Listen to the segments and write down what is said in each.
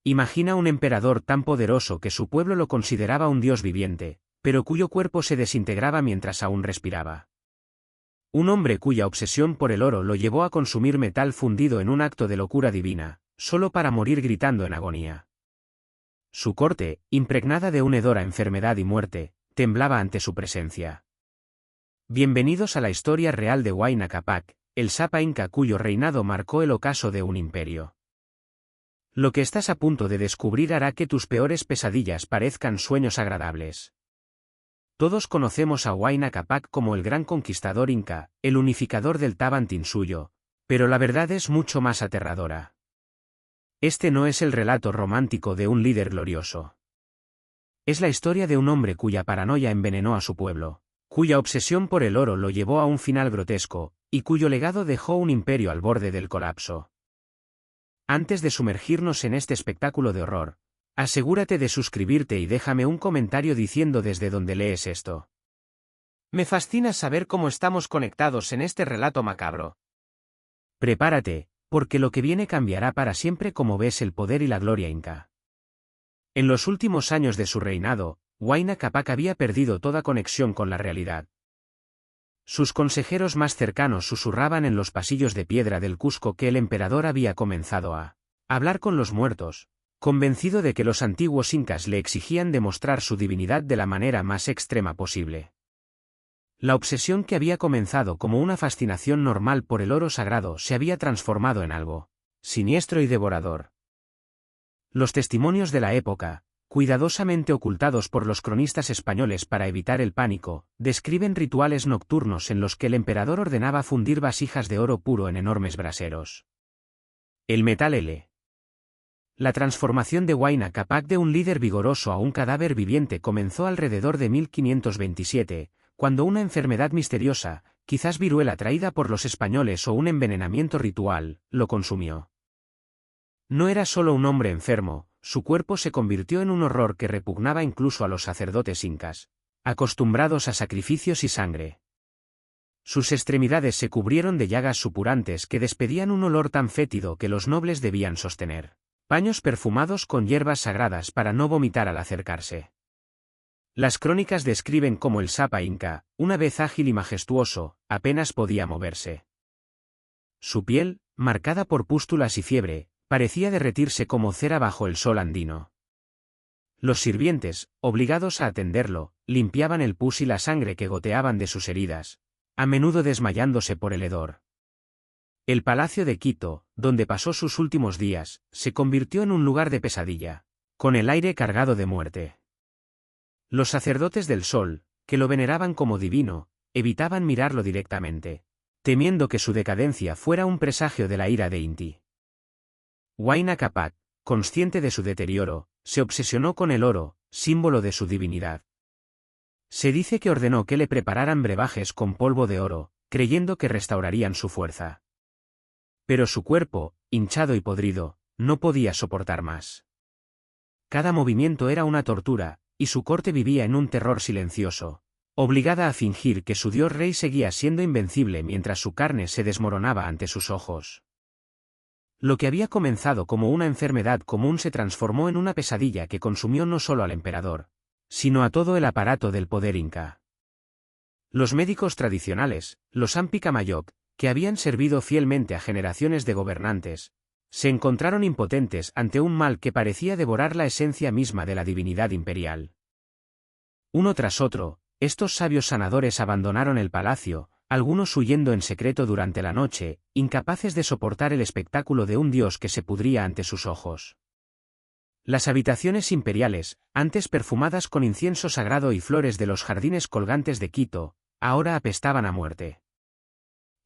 Imagina un emperador tan poderoso que su pueblo lo consideraba un dios viviente, pero cuyo cuerpo se desintegraba mientras aún respiraba. Un hombre cuya obsesión por el oro lo llevó a consumir metal fundido en un acto de locura divina, solo para morir gritando en agonía. Su corte, impregnada de un hedor a enfermedad y muerte, temblaba ante su presencia. Bienvenidos a la historia real de Huayna Capac, el Sapa Inca cuyo reinado marcó el ocaso de un imperio. Lo que estás a punto de descubrir hará que tus peores pesadillas parezcan sueños agradables. Todos conocemos a Huayna Capac como el gran conquistador inca, el unificador del Tabantinsuyo, pero la verdad es mucho más aterradora. Este no es el relato romántico de un líder glorioso. Es la historia de un hombre cuya paranoia envenenó a su pueblo, cuya obsesión por el oro lo llevó a un final grotesco, y cuyo legado dejó un imperio al borde del colapso. Antes de sumergirnos en este espectáculo de horror, asegúrate de suscribirte y déjame un comentario diciendo desde dónde lees esto. Me fascina saber cómo estamos conectados en este relato macabro. Prepárate, porque lo que viene cambiará para siempre como ves el poder y la gloria inca. En los últimos años de su reinado, Huayna Capac había perdido toda conexión con la realidad. Sus consejeros más cercanos susurraban en los pasillos de piedra del Cusco que el emperador había comenzado a hablar con los muertos, convencido de que los antiguos incas le exigían demostrar su divinidad de la manera más extrema posible. La obsesión que había comenzado como una fascinación normal por el oro sagrado se había transformado en algo siniestro y devorador. Los testimonios de la época, cuidadosamente ocultados por los cronistas españoles para evitar el pánico, describen rituales nocturnos en los que el emperador ordenaba fundir vasijas de oro puro en enormes braseros. El metal L. La transformación de Huayna Capac de un líder vigoroso a un cadáver viviente comenzó alrededor de 1527, cuando una enfermedad misteriosa, quizás viruela traída por los españoles o un envenenamiento ritual, lo consumió. No era solo un hombre enfermo, su cuerpo se convirtió en un horror que repugnaba incluso a los sacerdotes incas, acostumbrados a sacrificios y sangre. Sus extremidades se cubrieron de llagas supurantes que despedían un olor tan fétido que los nobles debían sostener paños perfumados con hierbas sagradas para no vomitar al acercarse. Las crónicas describen cómo el Sapa Inca, una vez ágil y majestuoso, apenas podía moverse. Su piel, marcada por pústulas y fiebre, parecía derretirse como cera bajo el sol andino. Los sirvientes, obligados a atenderlo, limpiaban el pus y la sangre que goteaban de sus heridas, a menudo desmayándose por el hedor. El palacio de Quito, donde pasó sus últimos días, se convirtió en un lugar de pesadilla, con el aire cargado de muerte. Los sacerdotes del sol, que lo veneraban como divino, evitaban mirarlo directamente, temiendo que su decadencia fuera un presagio de la ira de Inti. Huayna Capac, consciente de su deterioro, se obsesionó con el oro, símbolo de su divinidad. Se dice que ordenó que le prepararan brebajes con polvo de oro, creyendo que restaurarían su fuerza. Pero su cuerpo, hinchado y podrido, no podía soportar más. Cada movimiento era una tortura, y su corte vivía en un terror silencioso, obligada a fingir que su dios rey seguía siendo invencible mientras su carne se desmoronaba ante sus ojos. Lo que había comenzado como una enfermedad común se transformó en una pesadilla que consumió no solo al emperador, sino a todo el aparato del poder inca. Los médicos tradicionales, los Ampicamayoc, que habían servido fielmente a generaciones de gobernantes, se encontraron impotentes ante un mal que parecía devorar la esencia misma de la divinidad imperial. Uno tras otro, estos sabios sanadores abandonaron el palacio, algunos huyendo en secreto durante la noche, incapaces de soportar el espectáculo de un dios que se pudría ante sus ojos. Las habitaciones imperiales, antes perfumadas con incienso sagrado y flores de los jardines colgantes de Quito, ahora apestaban a muerte.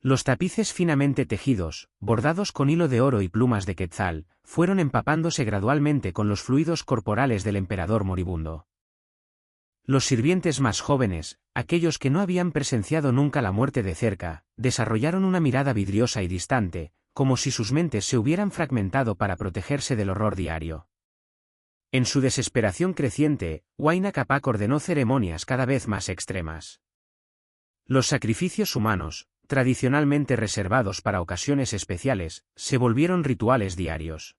Los tapices finamente tejidos, bordados con hilo de oro y plumas de quetzal, fueron empapándose gradualmente con los fluidos corporales del emperador moribundo. Los sirvientes más jóvenes, aquellos que no habían presenciado nunca la muerte de cerca, desarrollaron una mirada vidriosa y distante, como si sus mentes se hubieran fragmentado para protegerse del horror diario. En su desesperación creciente, Huayna Capac ordenó ceremonias cada vez más extremas. Los sacrificios humanos, tradicionalmente reservados para ocasiones especiales, se volvieron rituales diarios.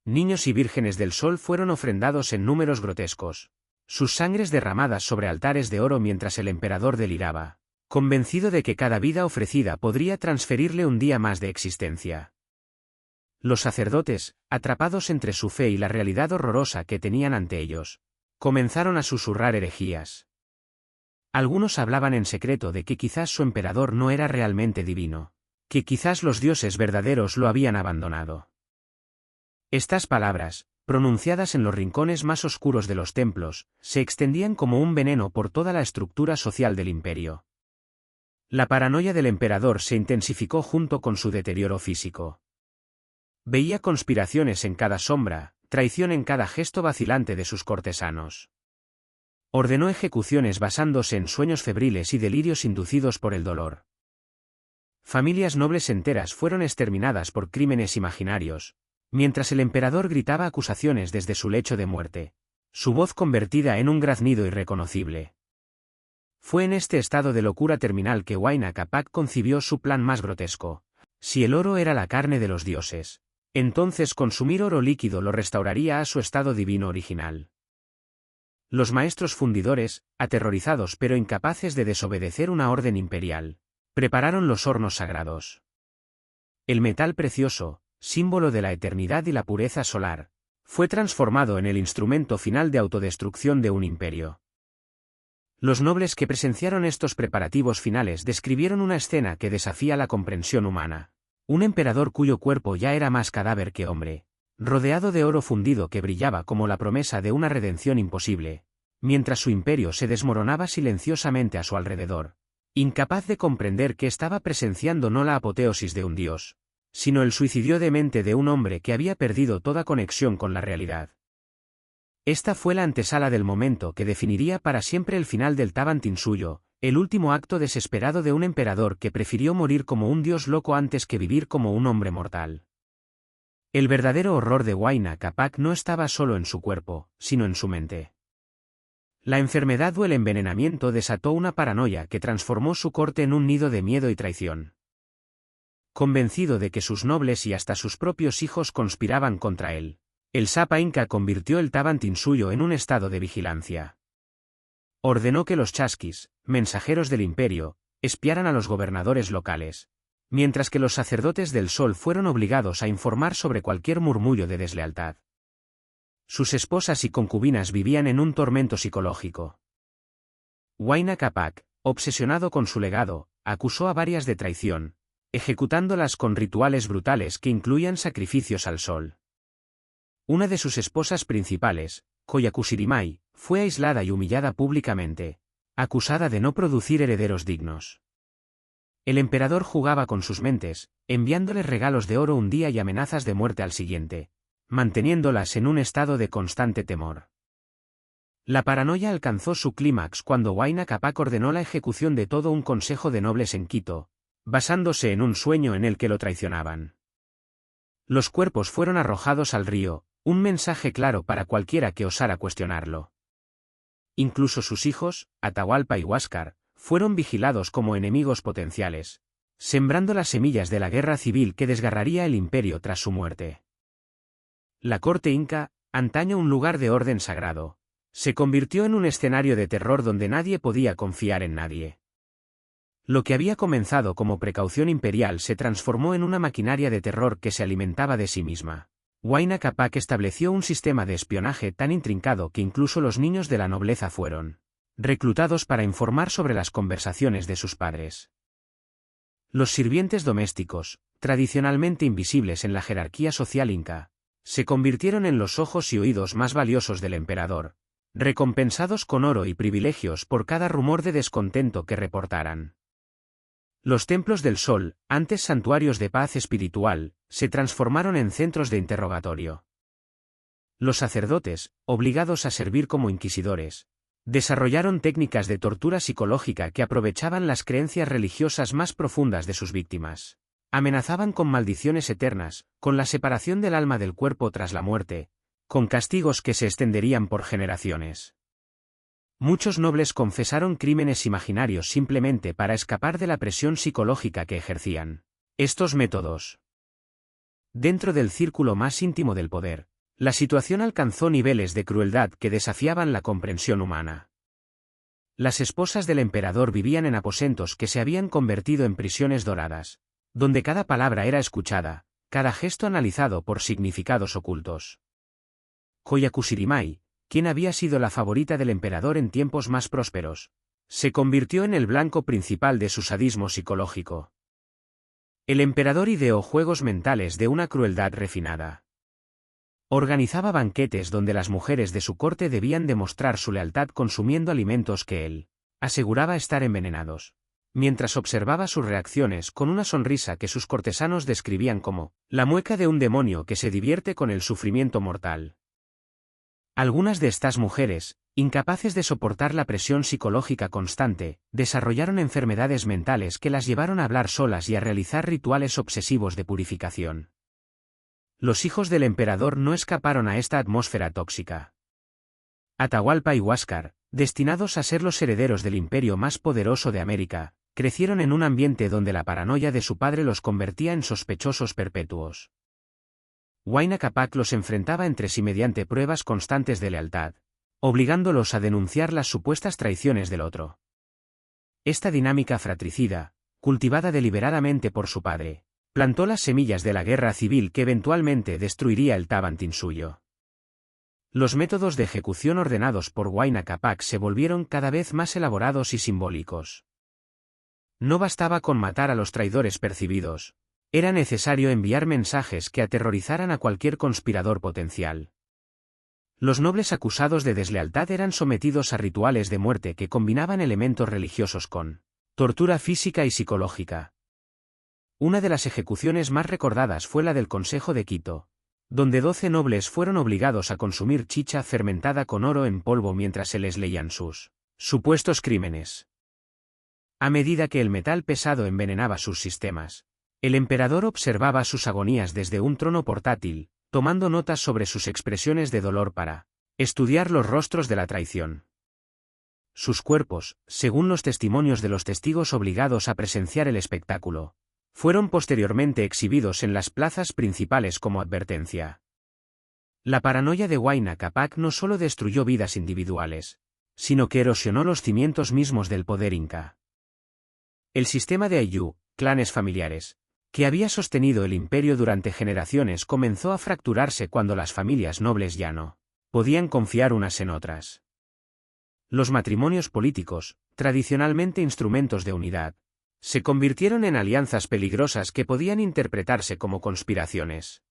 Niños y vírgenes del sol fueron ofrendados en números grotescos. Sus sangres derramadas sobre altares de oro mientras el emperador deliraba, convencido de que cada vida ofrecida podría transferirle un día más de existencia. Los sacerdotes, atrapados entre su fe y la realidad horrorosa que tenían ante ellos, comenzaron a susurrar herejías. Algunos hablaban en secreto de que quizás su emperador no era realmente divino, que quizás los dioses verdaderos lo habían abandonado. Estas palabras, pronunciadas en los rincones más oscuros de los templos, se extendían como un veneno por toda la estructura social del imperio. La paranoia del emperador se intensificó junto con su deterioro físico. Veía conspiraciones en cada sombra, traición en cada gesto vacilante de sus cortesanos. Ordenó ejecuciones basándose en sueños febriles y delirios inducidos por el dolor. Familias nobles enteras fueron exterminadas por crímenes imaginarios, mientras el emperador gritaba acusaciones desde su lecho de muerte, su voz convertida en un graznido irreconocible. Fue en este estado de locura terminal que Huayna Capac concibió su plan más grotesco. Si el oro era la carne de los dioses, entonces consumir oro líquido lo restauraría a su estado divino original. Los maestros fundidores, aterrorizados pero incapaces de desobedecer una orden imperial, prepararon los hornos sagrados. El metal precioso, símbolo de la eternidad y la pureza solar, fue transformado en el instrumento final de autodestrucción de un imperio. Los nobles que presenciaron estos preparativos finales describieron una escena que desafía la comprensión humana. Un emperador cuyo cuerpo ya era más cadáver que hombre, rodeado de oro fundido que brillaba como la promesa de una redención imposible, mientras su imperio se desmoronaba silenciosamente a su alrededor, incapaz de comprender que estaba presenciando no la apoteosis de un dios, sino el suicidio de mente de un hombre que había perdido toda conexión con la realidad. Esta fue la antesala del momento que definiría para siempre el final del Tawantinsuyo, el último acto desesperado de un emperador que prefirió morir como un dios loco antes que vivir como un hombre mortal. El verdadero horror de Huayna Capac no estaba solo en su cuerpo, sino en su mente. La enfermedad o el envenenamiento desató una paranoia que transformó su corte en un nido de miedo y traición. Convencido de que sus nobles y hasta sus propios hijos conspiraban contra él, el Sapa Inca convirtió el Tawantinsuyo en un estado de vigilancia. Ordenó que los chasquis, mensajeros del imperio, espiaran a los gobernadores locales, mientras que los sacerdotes del sol fueron obligados a informar sobre cualquier murmullo de deslealtad. Sus esposas y concubinas vivían en un tormento psicológico. Huayna Capac, obsesionado con su legado, acusó a varias de traición, ejecutándolas con rituales brutales que incluían sacrificios al sol. Una de sus esposas principales, Koyakusirimai, fue aislada y humillada públicamente, acusada de no producir herederos dignos. El emperador jugaba con sus mentes, enviándoles regalos de oro un día y amenazas de muerte al siguiente, manteniéndolas en un estado de constante temor. La paranoia alcanzó su clímax cuando Huayna Capac ordenó la ejecución de todo un consejo de nobles en Quito, basándose en un sueño en el que lo traicionaban. Los cuerpos fueron arrojados al río, un mensaje claro para cualquiera que osara cuestionarlo. Incluso sus hijos, Atahualpa y Huáscar, fueron vigilados como enemigos potenciales, sembrando las semillas de la guerra civil que desgarraría el imperio tras su muerte. La corte inca, antaño un lugar de orden sagrado, se convirtió en un escenario de terror donde nadie podía confiar en nadie. Lo que había comenzado como precaución imperial se transformó en una maquinaria de terror que se alimentaba de sí misma. Huayna Capac estableció un sistema de espionaje tan intrincado que incluso los niños de la nobleza fueron reclutados para informar sobre las conversaciones de sus padres. Los sirvientes domésticos, tradicionalmente invisibles en la jerarquía social inca, se convirtieron en los ojos y oídos más valiosos del emperador, recompensados con oro y privilegios por cada rumor de descontento que reportaran. Los templos del sol, antes santuarios de paz espiritual, se transformaron en centros de interrogatorio. Los sacerdotes, obligados a servir como inquisidores, desarrollaron técnicas de tortura psicológica que aprovechaban las creencias religiosas más profundas de sus víctimas. Amenazaban con maldiciones eternas, con la separación del alma del cuerpo tras la muerte, con castigos que se extenderían por generaciones. Muchos nobles confesaron crímenes imaginarios simplemente para escapar de la presión psicológica que ejercían. Estos métodos, dentro del círculo más íntimo del poder, La situación alcanzó niveles de crueldad que desafiaban la comprensión humana. Las esposas del emperador vivían en aposentos que se habían convertido en prisiones doradas, donde cada palabra era escuchada, cada gesto analizado por significados ocultos. Koyakushirimai, quien había sido la favorita del emperador en tiempos más prósperos, se convirtió en el blanco principal de su sadismo psicológico. El emperador ideó juegos mentales de una crueldad refinada. Organizaba banquetes donde las mujeres de su corte debían demostrar su lealtad consumiendo alimentos que él aseguraba estar envenenados, mientras observaba sus reacciones con una sonrisa que sus cortesanos describían como la mueca de un demonio que se divierte con el sufrimiento mortal. Algunas de estas mujeres, incapaces de soportar la presión psicológica constante, desarrollaron enfermedades mentales que las llevaron a hablar solas y a realizar rituales obsesivos de purificación. Los hijos del emperador no escaparon a esta atmósfera tóxica. Atahualpa y Huáscar, destinados a ser los herederos del imperio más poderoso de América, crecieron en un ambiente donde la paranoia de su padre los convertía en sospechosos perpetuos. Huayna Capac los enfrentaba entre sí mediante pruebas constantes de lealtad, obligándolos a denunciar las supuestas traiciones del otro. Esta dinámica fratricida, cultivada deliberadamente por su padre, plantó las semillas de la guerra civil que eventualmente destruiría el Tawantinsuyo. Los métodos de ejecución ordenados por Huayna Capac se volvieron cada vez más elaborados y simbólicos. No bastaba con matar a los traidores percibidos, era necesario enviar mensajes que aterrorizaran a cualquier conspirador potencial. Los nobles acusados de deslealtad eran sometidos a rituales de muerte que combinaban elementos religiosos con tortura física y psicológica. Una de las ejecuciones más recordadas fue la del Consejo de Quito, donde 12 nobles fueron obligados a consumir chicha fermentada con oro en polvo mientras se les leían sus supuestos crímenes. A medida que el metal pesado envenenaba sus sistemas, el emperador observaba sus agonías desde un trono portátil, tomando notas sobre sus expresiones de dolor para estudiar los rostros de la traición. Sus cuerpos, según los testimonios de los testigos obligados a presenciar el espectáculo, fueron posteriormente exhibidos en las plazas principales como advertencia. La paranoia de Huayna Capac no solo destruyó vidas individuales, sino que erosionó los cimientos mismos del poder inca. El sistema de Ayllu, clanes familiares, que había sostenido el imperio durante generaciones comenzó a fracturarse cuando las familias nobles ya no podían confiar unas en otras. Los matrimonios políticos, tradicionalmente instrumentos de unidad, se convirtieron en alianzas peligrosas que podían interpretarse como conspiraciones.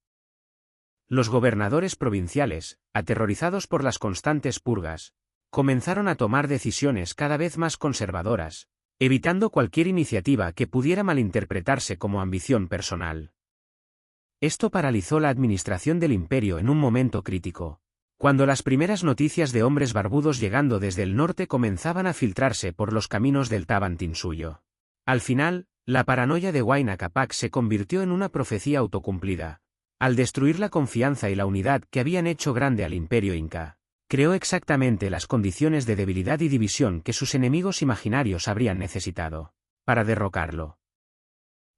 Los gobernadores provinciales, aterrorizados por las constantes purgas, comenzaron a tomar decisiones cada vez más conservadoras, evitando cualquier iniciativa que pudiera malinterpretarse como ambición personal. Esto paralizó la administración del imperio en un momento crítico, cuando las primeras noticias de hombres barbudos llegando desde el norte comenzaban a filtrarse por los caminos del Tawantinsuyo. Al final, la paranoia de Huayna Capac se convirtió en una profecía autocumplida. Al destruir la confianza y la unidad que habían hecho grande al imperio inca, creó exactamente las condiciones de debilidad y división que sus enemigos imaginarios habrían necesitado para derrocarlo.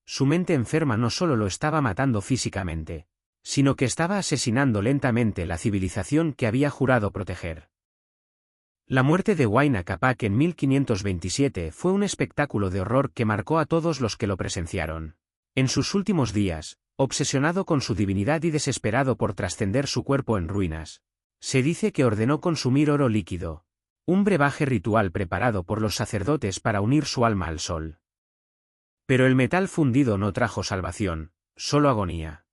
Su mente enferma no solo lo estaba matando físicamente, sino que estaba asesinando lentamente la civilización que había jurado proteger. La muerte de Huayna Capac en 1527 fue un espectáculo de horror que marcó a todos los que lo presenciaron. En sus últimos días, obsesionado con su divinidad y desesperado por trascender su cuerpo en ruinas, se dice que ordenó consumir oro líquido, un brebaje ritual preparado por los sacerdotes para unir su alma al sol. Pero el metal fundido no trajo salvación, solo agonía.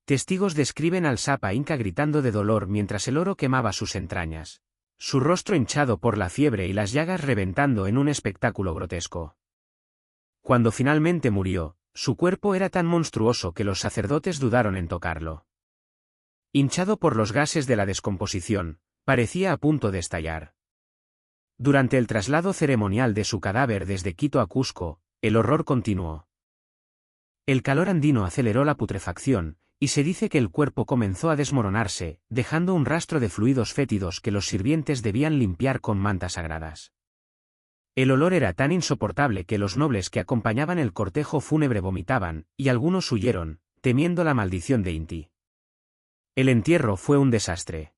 Testigos describen al Sapa Inca gritando de dolor mientras el oro quemaba sus entrañas, su rostro hinchado por la fiebre y las llagas reventando en un espectáculo grotesco. Cuando finalmente murió, su cuerpo era tan monstruoso que los sacerdotes dudaron en tocarlo. Hinchado por los gases de la descomposición, parecía a punto de estallar. Durante el traslado ceremonial de su cadáver desde Quito a Cusco, el horror continuó. El calor andino aceleró la putrefacción, y se dice que el cuerpo comenzó a desmoronarse, dejando un rastro de fluidos fétidos que los sirvientes debían limpiar con mantas sagradas. El olor era tan insoportable que los nobles que acompañaban el cortejo fúnebre vomitaban, y algunos huyeron, temiendo la maldición de Inti. El entierro fue un desastre.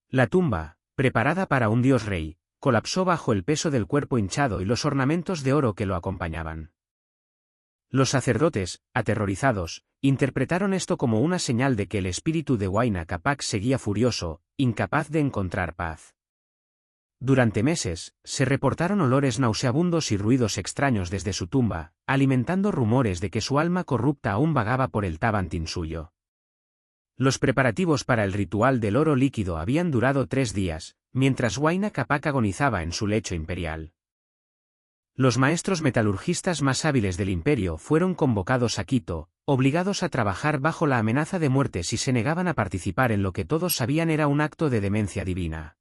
La tumba, preparada para un dios rey, colapsó bajo el peso del cuerpo hinchado y los ornamentos de oro que lo acompañaban. Los sacerdotes, aterrorizados, interpretaron esto como una señal de que el espíritu de Huayna Capac seguía furioso, incapaz de encontrar paz. Durante meses, se reportaron olores nauseabundos y ruidos extraños desde su tumba, alimentando rumores de que su alma corrupta aún vagaba por el Tabantinsuyo. Los preparativos para el ritual del oro líquido habían durado 3 días, mientras Huayna Capac agonizaba en su lecho imperial. Los maestros metalurgistas más hábiles del imperio fueron convocados a Quito, obligados a trabajar bajo la amenaza de muerte si se negaban a participar en lo que todos sabían era un acto de demencia divina.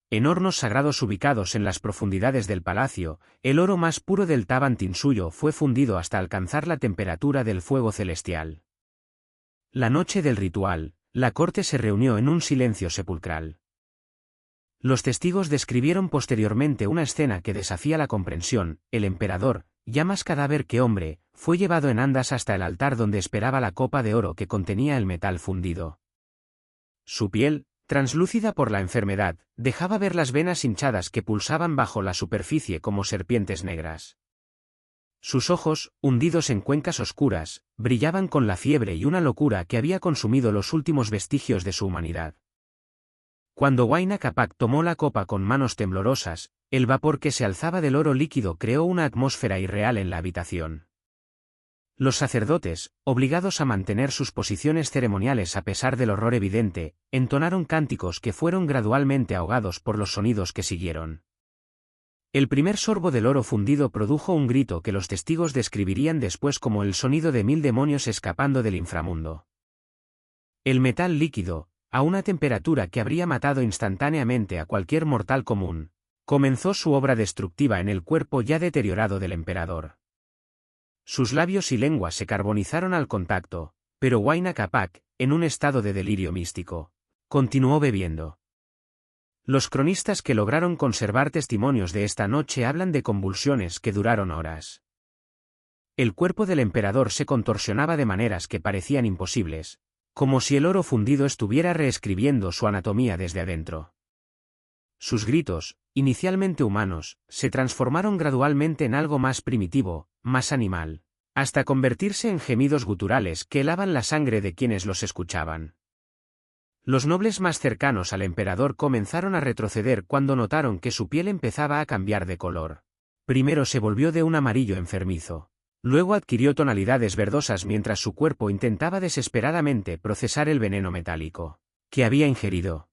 En hornos sagrados ubicados en las profundidades del palacio, el oro más puro del Tabantinsuyo fue fundido hasta alcanzar la temperatura del fuego celestial. La noche del ritual, la corte se reunió en un silencio sepulcral. Los testigos describieron posteriormente una escena que desafía la comprensión. El emperador, ya más cadáver que hombre, fue llevado en andas hasta el altar donde esperaba la copa de oro que contenía el metal fundido. Su piel, translúcida por la enfermedad, dejaba ver las venas hinchadas que pulsaban bajo la superficie como serpientes negras. Sus ojos, hundidos en cuencas oscuras, brillaban con la fiebre y una locura que había consumido los últimos vestigios de su humanidad. Cuando Huayna Capac tomó la copa con manos temblorosas, el vapor que se alzaba del oro líquido creó una atmósfera irreal en la habitación. Los sacerdotes, obligados a mantener sus posiciones ceremoniales a pesar del horror evidente, entonaron cánticos que fueron gradualmente ahogados por los sonidos que siguieron. El primer sorbo del oro fundido produjo un grito que los testigos describirían después como el sonido de 1000 demonios escapando del inframundo. El metal líquido, a una temperatura que habría matado instantáneamente a cualquier mortal común, comenzó su obra destructiva en el cuerpo ya deteriorado del emperador. Sus labios y lengua se carbonizaron al contacto, pero Huayna Capac, en un estado de delirio místico, continuó bebiendo. Los cronistas que lograron conservar testimonios de esta noche hablan de convulsiones que duraron horas. El cuerpo del emperador se contorsionaba de maneras que parecían imposibles, como si el oro fundido estuviera reescribiendo su anatomía desde adentro. Sus gritos, inicialmente humanos, se transformaron gradualmente en algo más primitivo, más animal, hasta convertirse en gemidos guturales que helaban la sangre de quienes los escuchaban. Los nobles más cercanos al emperador comenzaron a retroceder cuando notaron que su piel empezaba a cambiar de color. Primero se volvió de un amarillo enfermizo. Luego adquirió tonalidades verdosas mientras su cuerpo intentaba desesperadamente procesar el veneno metálico que había ingerido.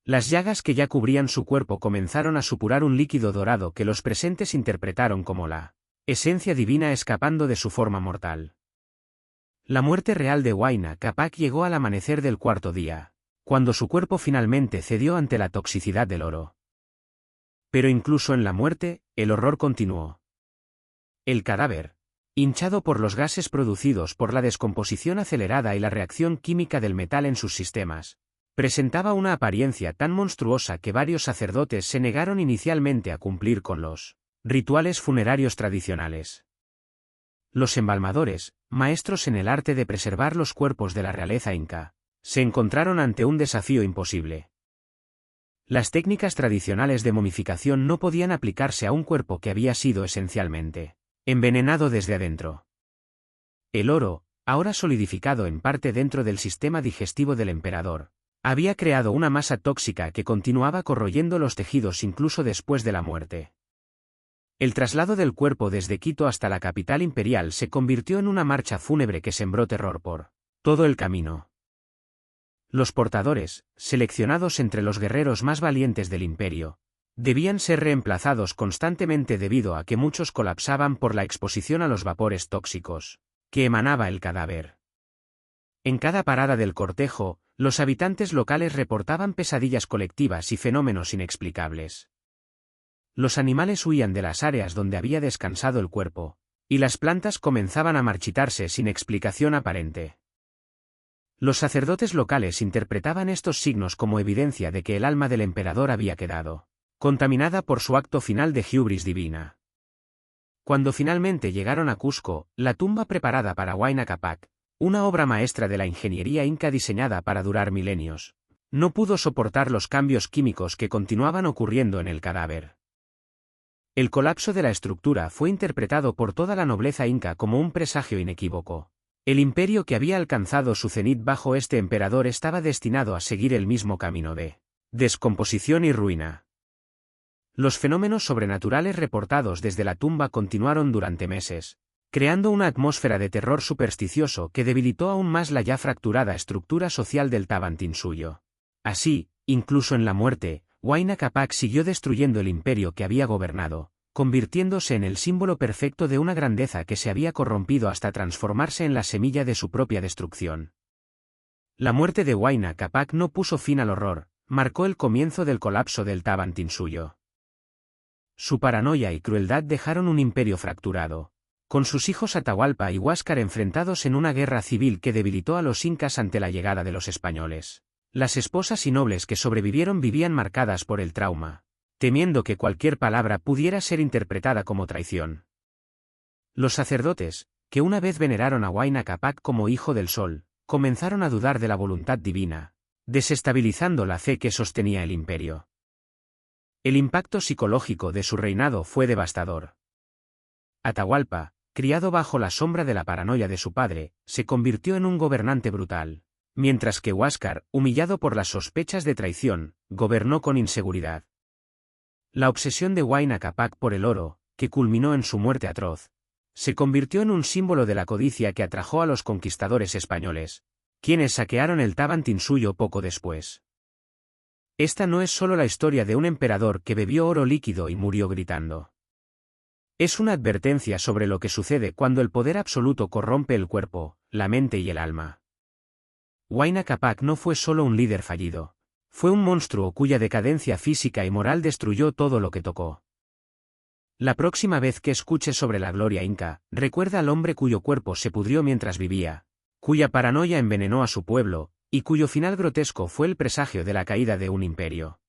Las llagas que ya cubrían su cuerpo comenzaron a supurar un líquido dorado que los presentes interpretaron como la esencia divina escapando de su forma mortal. La muerte real de Huayna Capac llegó al amanecer del 4.º día, cuando su cuerpo finalmente cedió ante la toxicidad del oro. Pero incluso en la muerte, el horror continuó. El cadáver, hinchado por los gases producidos por la descomposición acelerada y la reacción química del metal en sus sistemas, presentaba una apariencia tan monstruosa que varios sacerdotes se negaron inicialmente a cumplir con los rituales funerarios tradicionales. Los embalmadores, maestros en el arte de preservar los cuerpos de la realeza inca, se encontraron ante un desafío imposible. Las técnicas tradicionales de momificación no podían aplicarse a un cuerpo que había sido esencialmente envenenado desde adentro. El oro, ahora solidificado en parte dentro del sistema digestivo del emperador, había creado una masa tóxica que continuaba corroyendo los tejidos incluso después de la muerte. El traslado del cuerpo desde Quito hasta la capital imperial se convirtió en una marcha fúnebre que sembró terror por todo el camino. Los portadores, seleccionados entre los guerreros más valientes del imperio, debían ser reemplazados constantemente debido a que muchos colapsaban por la exposición a los vapores tóxicos que emanaba el cadáver. En cada parada del cortejo, los habitantes locales reportaban pesadillas colectivas y fenómenos inexplicables. Los animales huían de las áreas donde había descansado el cuerpo, y las plantas comenzaban a marchitarse sin explicación aparente. Los sacerdotes locales interpretaban estos signos como evidencia de que el alma del emperador había quedado contaminada por su acto final de hubris divina. Cuando finalmente llegaron a Cusco, la tumba preparada para Huayna Capac, una obra maestra de la ingeniería inca diseñada para durar milenios, no pudo soportar los cambios químicos que continuaban ocurriendo en el cadáver. El colapso de la estructura fue interpretado por toda la nobleza inca como un presagio inequívoco. El imperio que había alcanzado su cenit bajo este emperador estaba destinado a seguir el mismo camino de descomposición y ruina. Los fenómenos sobrenaturales reportados desde la tumba continuaron durante meses, creando una atmósfera de terror supersticioso que debilitó aún más la ya fracturada estructura social del Tawantinsuyo. Así, incluso en la muerte, Huayna Capac siguió destruyendo el imperio que había gobernado, convirtiéndose en el símbolo perfecto de una grandeza que se había corrompido hasta transformarse en la semilla de su propia destrucción. La muerte de Huayna Capac no puso fin al horror, marcó el comienzo del colapso del Tawantinsuyo. Su paranoia y crueldad dejaron un imperio fracturado, con sus hijos Atahualpa y Huáscar enfrentados en una guerra civil que debilitó a los incas ante la llegada de los españoles. Las esposas y nobles que sobrevivieron vivían marcadas por el trauma, temiendo que cualquier palabra pudiera ser interpretada como traición. Los sacerdotes, que una vez veneraron a Huayna Capac como hijo del sol, comenzaron a dudar de la voluntad divina, desestabilizando la fe que sostenía el imperio. El impacto psicológico de su reinado fue devastador. Atahualpa, criado bajo la sombra de la paranoia de su padre, se convirtió en un gobernante brutal, mientras que Huáscar, humillado por las sospechas de traición, gobernó con inseguridad. La obsesión de Huayna Capac por el oro, que culminó en su muerte atroz, se convirtió en un símbolo de la codicia que atrajo a los conquistadores españoles, quienes saquearon el Tawantinsuyo poco después. Esta no es solo la historia de un emperador que bebió oro líquido y murió gritando. Es una advertencia sobre lo que sucede cuando el poder absoluto corrompe el cuerpo, la mente y el alma. Huayna Capac no fue solo un líder fallido, fue un monstruo cuya decadencia física y moral destruyó todo lo que tocó. La próxima vez que escuches sobre la gloria inca, recuerda al hombre cuyo cuerpo se pudrió mientras vivía, cuya paranoia envenenó a su pueblo, y cuyo final grotesco fue el presagio de la caída de un imperio.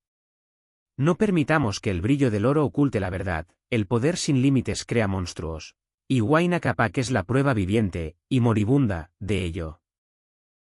No permitamos que el brillo del oro oculte la verdad, el poder sin límites crea monstruos, y Huayna Capac es la prueba viviente, y moribunda, de ello.